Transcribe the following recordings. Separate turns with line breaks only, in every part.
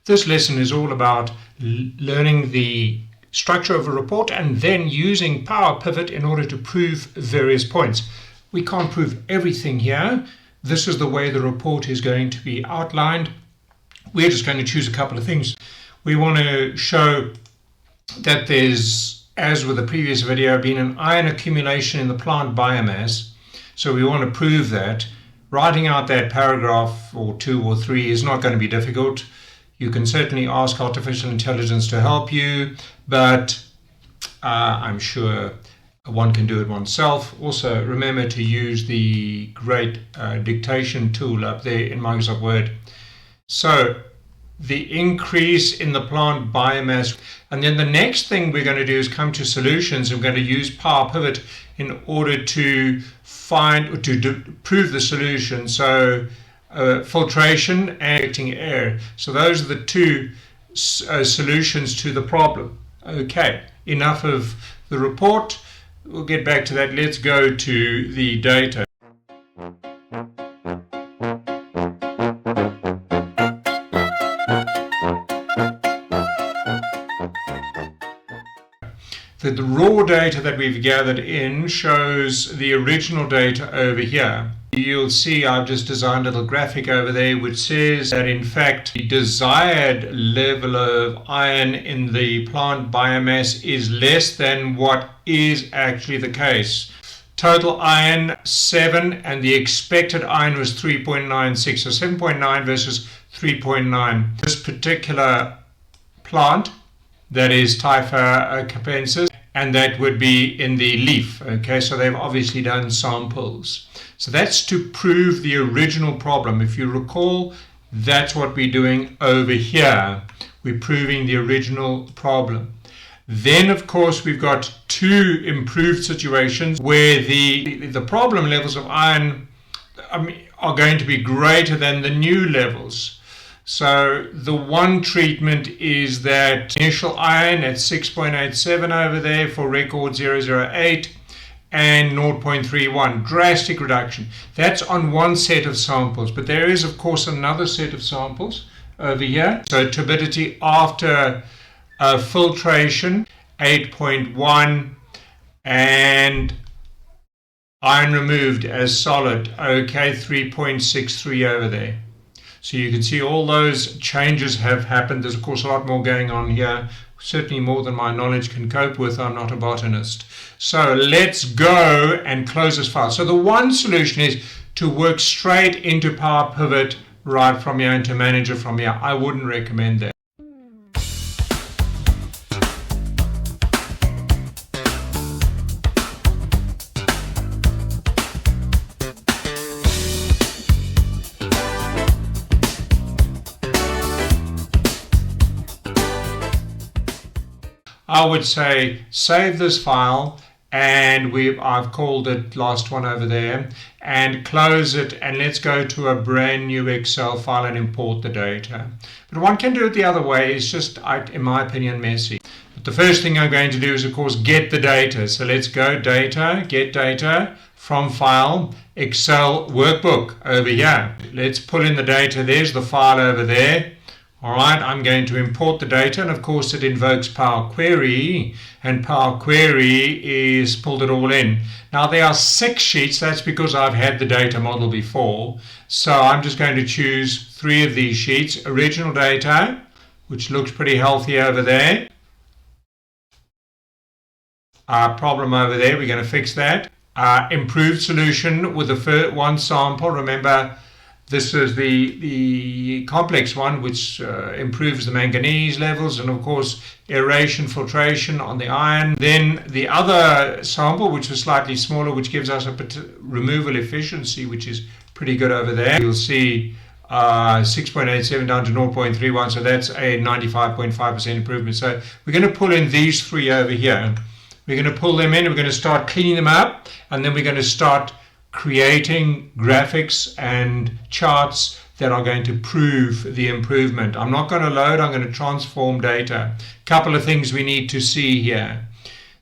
This lesson is all about learning the structure of a report and then using PowerPivot in order to prove various points. We can't prove everything here. This is the way the report is going to be outlined. We're just going to choose a couple of things. We want to show that there's, as with the previous video, been an iron accumulation in the plant biomass. So we want to prove that. Writing out that paragraph or 2 or 3 is not going to be difficult. You can certainly ask artificial intelligence to help you, but I'm sure one can do it oneself. Also, remember to use the great dictation tool up there in Microsoft Word. So, the increase in the plant biomass. And then the next thing we're going to do is come to solutions. We're going to use PowerPivot in order to find or to prove the solution. So, filtration and injecting air. So those are the two solutions to the problem. Okay, enough of the report. We'll get back to that. Let's go to the data. The raw data that we've gathered in shows the original data over here. You'll see I've just designed a little graphic over there which says that in fact the desired level of iron in the plant biomass is less than what is actually the case. Total iron 7 and the expected iron was 3.96, so 7.9 versus 3.9. This particular plant, that is Typha capensis, and that would be in the leaf. Okay, so they've obviously done samples. So that's to prove the original problem. If you recall, that's what we're doing over here. We're proving the original problem. Then, of course, we've got two improved situations where the problem levels of iron are going to be greater than the new levels. So the one treatment is that initial iron at 6.87 over there for record 008 and 0.31, drastic reduction. That's on one set of samples, but there is of course another set of samples over here. So turbidity after filtration 8.1 and iron removed as solid, okay, 3.63 over there. So you can see all those changes have happened. There's of course a lot more going on here, certainly more than my knowledge can cope with. I'm not a botanist. So let's go and close this file. So the one solution is to work straight into PowerPivot right from here, into Manager from here. I wouldn't recommend that. I would say save this file, and I've called it last one over there, and close it, and let's go to a brand new Excel file and import the data. But one can do it the other way. It's just, in my opinion, messy. But the first thing I'm going to do is of course get the data. So let's go data, get data from file, Excel workbook over here. Let's pull in the data. There's the file over there. All right, I'm going to import the data, and of course it invokes PowerQuery, and PowerQuery is pulled it all in. Now there are 6 sheets. That's because I've had the data model before. So I'm just going to choose 3 of these sheets. Original data, which looks pretty healthy over there. Problem over there, we're going to fix that. Improved solution with the one sample. Remember, this is the complex one, which improves the manganese levels, and of course aeration, filtration on the iron. Then the other sample, which was slightly smaller, which gives us a removal efficiency, which is pretty good over there. You'll see 6.87 down to 0.31, so that's a 95.5% improvement. So we're going to pull in these 3 over here. We're going to pull them in, we're going to start cleaning them up, and then we're going to start creating graphics and charts that are going to prove the improvement. I'm not going to load, I'm going to transform data. Couple of things we need to see here.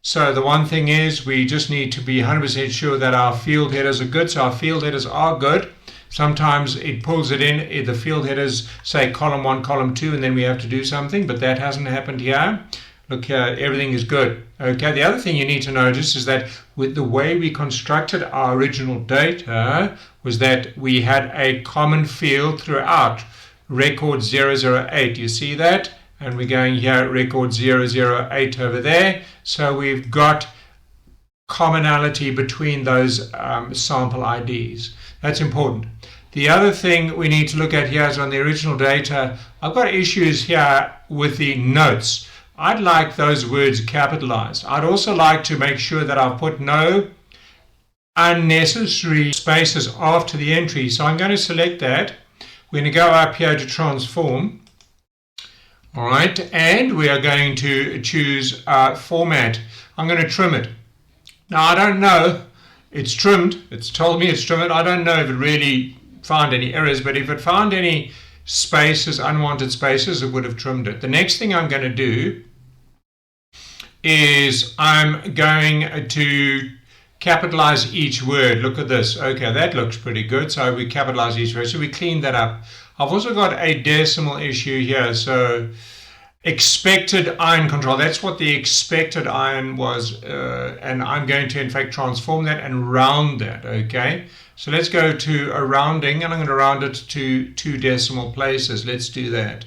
So the one thing is we just need to be 100% sure that our field headers are good. So our field headers are good. Sometimes it pulls it in, the field headers say column 1, column 2, and then we have to do something, but that hasn't happened here. Look here, everything is good. Okay, the other thing you need to notice is that with the way we constructed our original data was that we had a common field throughout, record 008. You see that? And we're going here, record 008 over there. So we've got commonality between those sample IDs. That's important. The other thing we need to look at here is on the original data, I've got issues here with the notes. I'd like those words capitalized. I'd also like to make sure that I've put no unnecessary spaces after the entry. So I'm going to select that. We're going to go up here to transform. All right, and we are going to choose format. I'm going to trim it. Now I don't know, it's trimmed. It's told me it's trimmed. I don't know if it really found any errors, but if it found any spaces, unwanted spaces, it would have trimmed it. The next thing I'm going to do is I'm going to capitalize each word. Look at this. Okay, that looks pretty good. So we capitalize each word. So we clean that up. I've also got a decimal issue here. So expected iron control. That's what the expected iron was. And I'm going to, in fact, transform that and round that. Okay. So let's go to a rounding, and I'm going to round it to 2 decimal places. Let's do that.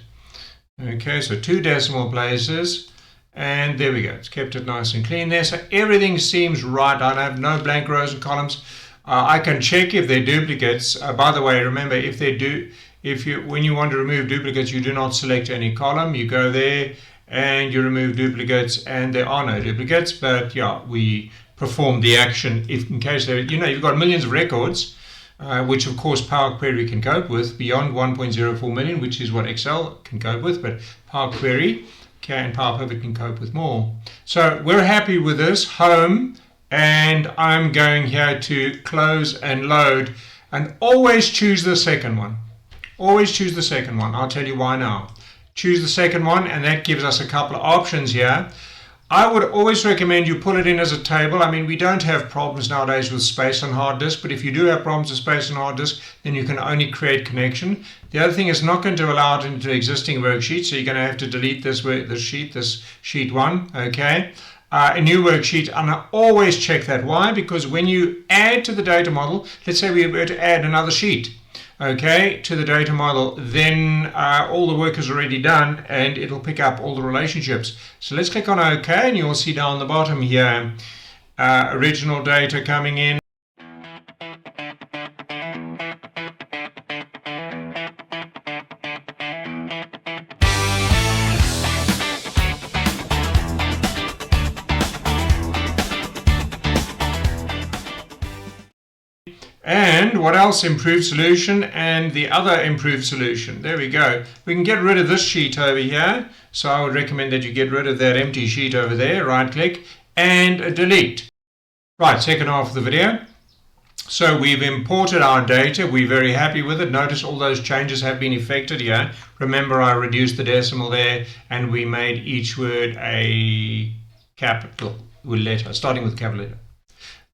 Okay, so 2 decimal places. And there we go. It's kept it nice and clean there. So everything seems right. I have no blank rows and columns. I can check if they're duplicates. By the way, remember, when you want to remove duplicates, you do not select any column. You go there and you remove duplicates, and there are no duplicates. But yeah, we perform the action if in case there, you've got millions of records, which of course PowerQuery can cope with beyond 1.04 million, which is what Excel can cope with. But PowerQuery and PowerPivot can cope with more. So we're happy with this. Home, and I'm going here to close and load, and always choose the second one. Always choose the second one. I'll tell you why now. Choose the second one, and that gives us a couple of options here. I would always recommend you pull it in as a table. I mean, we don't have problems nowadays with space on hard disk, but if you do have problems with space on hard disk, then you can only create connection. The other thing is not going to allow it into existing worksheets, so you're going to have to delete this sheet 1, okay? A new worksheet, and I always check that. Why? Because when you add to the data model, let's say we were to add another sheet, okay, to the data model, then all the work is already done and it'll pick up all the relationships. So let's click on OK, and you'll see down the bottom here, original data coming in. And what else? Improved solution and the other improved solution. There we go. We can get rid of this sheet over here. So I would recommend that you get rid of that empty sheet over there. Right click and delete. Right, second half of the video. So we've imported our data. We're very happy with it. Notice all those changes have been effected here. Remember, I reduced the decimal there, and we made each word a capital letter, starting with capital letter.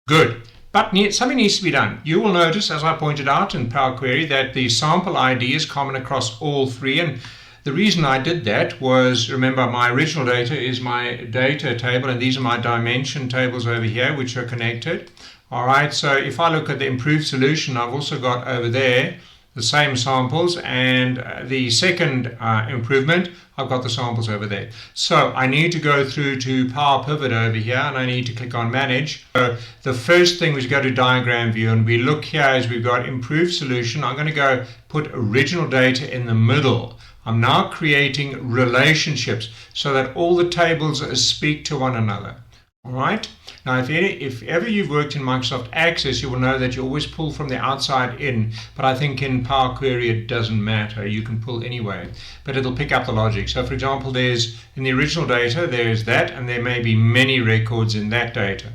Good. But something needs to be done. You will notice, as I pointed out in PowerQuery, that the sample ID is common across all 3. And the reason I did that was, remember, my original data is my data table, and these are my dimension tables over here, which are connected. All right, so if I look at the improved solution, I've also got over there the same samples, and the second improvement, I've got the samples over there. So I need to go through to PowerPivot over here, and I need to click on Manage. So the first thing is go to Diagram View, and we look here as we've got Improved Solution. I'm going to go put Original Data in the middle. I'm now creating relationships so that all the tables speak to one another. All right. Now, if ever you've worked in Microsoft Access, you will know that you always pull from the outside in. But I think in PowerQuery it doesn't matter. You can pull anyway, but it'll pick up the logic. So, for example, there's in the original data there's that, and there may be many records in that data.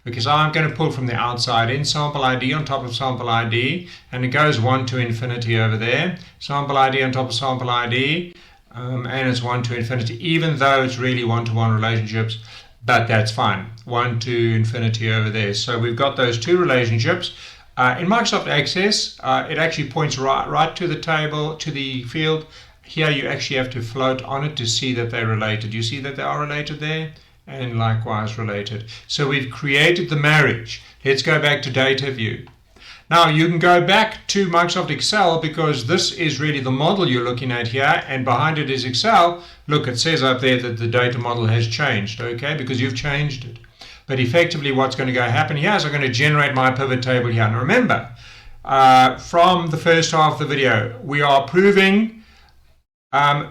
Okay, so I'm going to pull from the outside in, sample ID on top of sample ID, and it goes 1 to infinity over there. Sample ID on top of sample ID, and it's 1 to infinity, even though it's really one-to-one relationships. But that's fine. 1 to infinity over there. So we've got those two relationships. In Microsoft Access, it actually points right to the table, to the field. Here you actually have to float on it to see that they're related. You see that they are related there, and likewise related. So we've created the marriage. Let's go back to data view. Now you can go back to Microsoft Excel because this is really the model you're looking at here, and behind it is Excel. Look, it says up there that the data model has changed, okay, because you've changed it. But effectively what's going to happen here is I'm going to generate my pivot table here. And remember, from the first half of the video, we are proving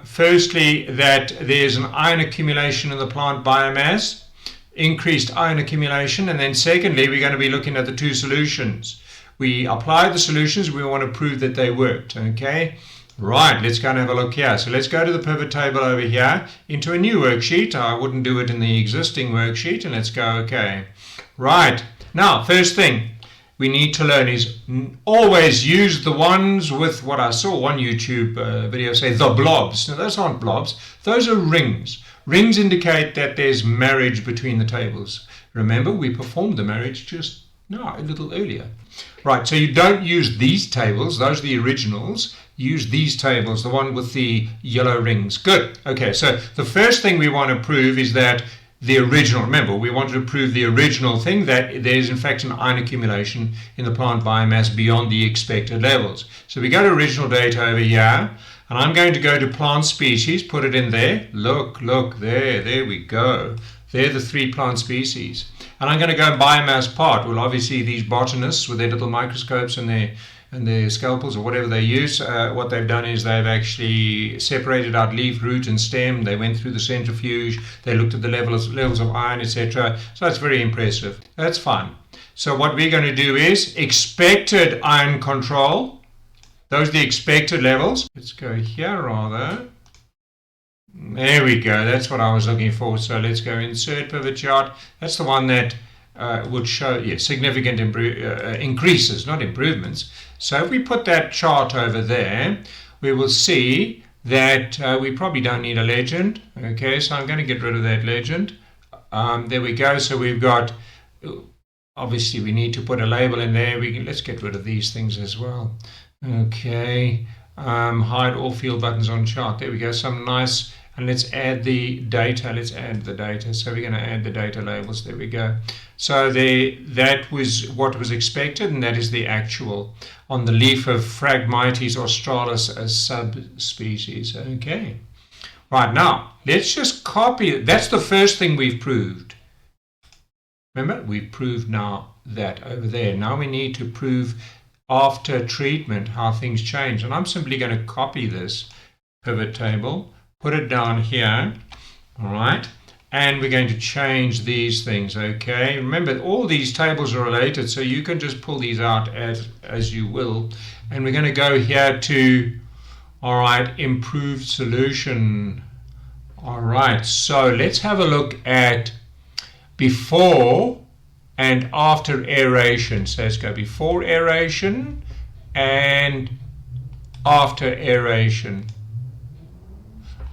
firstly that there's an iron accumulation in the plant biomass, increased iron accumulation, and then secondly, we're going to be looking at the two solutions. We applied the solutions, we want to prove that they worked, okay? Right, let's go and have a look here. So let's go to the pivot table over here into a new worksheet. I wouldn't do it in the existing worksheet, and let's go, okay. Right, now, first thing we need to learn is always use the ones with what I saw one YouTube video say, the blobs. Now, those aren't blobs, those are rings. Rings indicate that there's marriage between the tables. Remember, we performed the marriage just a little earlier. Right, so you don't use these tables, those are the originals. Use these tables, the one with the yellow rings. Good. Okay, so the first thing we want to prove is that the original, remember, we want to prove the original thing, that there is in fact an iron accumulation in the plant biomass beyond the expected levels. So we go to original data over here, and I'm going to go to plant species, put it in there. Look, there we go. They're the 3 plant species. And I'm going to go biomass part. Well, obviously these botanists with their little microscopes and their scalpels or whatever they use, what they've done is they've actually separated out leaf, root and stem. They went through the centrifuge. They looked at the levels of iron, etc. So that's very impressive. That's fine. So what we're going to do is expected iron control. Those are the expected levels. Let's go here rather. There we go, that's what I was looking for. So let's go insert pivot chart. That's the one that would show significant increases, not improvements. So if we put that chart over there, we will see that we probably don't need a legend. Okay, so I'm going to get rid of that legend. There we go. So we've got, obviously we need to put a label in there. Let's get rid of these things as well. Okay, hide all field buttons on chart. There we go, some nice. And let's add the data. So we're going to add the data labels. There we go. So that was what was expected, and that is the actual on the leaf of Phragmites australis as subspecies. Okay. Right, now let's just copy it. That's the first thing we've proved. Remember, we've proved now that over there. Now we need to prove after treatment how things change. And I'm simply going to copy this pivot table. Put it down here, all right, and we're going to change these things, okay? Remember, all these tables are related, so you can just pull these out as you will. And we're going to go here to, all right, improved solution. All right, so let's have a look at before and after aeration. So let's go before aeration and after aeration.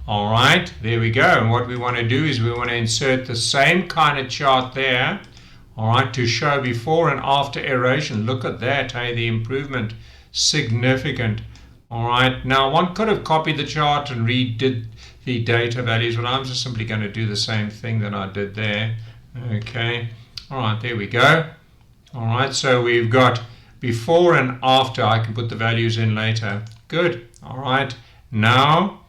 All right, there we go. And what we want to do is we want to insert the same kind of chart there, all right, to show before and after aeration. Look at that, hey, the improvement, significant. All right, now one could have copied the chart and redid the data values, but I'm just simply going to do the same thing that I did there. Okay, all right, there we go. All right, so we've got before and after. I can put the values in later. Good, all right, now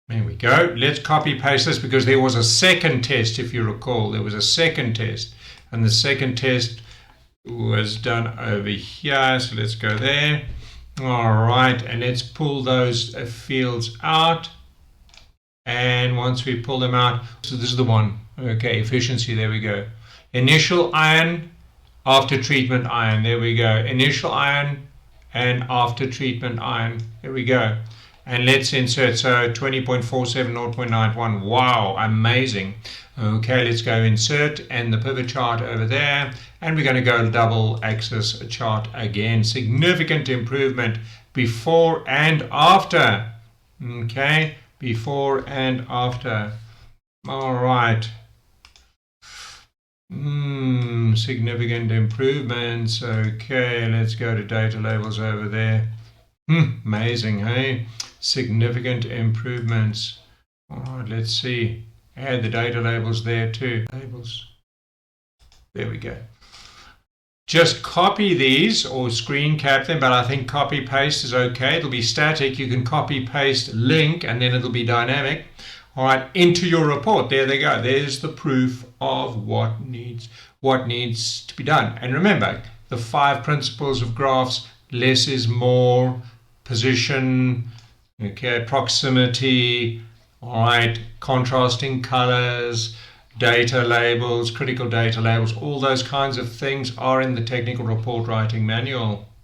there we go. Let's copy paste this because there was a second test, if you recall. There was a second test, and the second test was done over here. So let's go there. All right, and let's pull those fields out. And once we pull them out, so this is the one. Okay, efficiency, there we go. Initial iron, after treatment iron, there we go. Initial iron and after treatment iron, there we go. And let's insert, so 20.47, 0.91. Wow, amazing. Okay, let's go insert and the pivot chart over there. And we're going to go double axis chart again. Significant improvement before and after. Okay, before and after. All right. Significant improvements. Okay, let's go to data labels over there. Amazing, hey? Significant improvements. All right, let's see. Add the data labels there too. Labels. There we go. Just copy these or screen cap them, but I think copy paste is okay. It'll be static. You can copy paste link and then it'll be dynamic. All right, into your report. There they go. There's the proof of what needs to be done. And remember, the 5 principles of graphs: less is more, position, okay, proximity, all right, contrasting colors, data labels, critical data labels, all those kinds of things are in the technical report writing manual.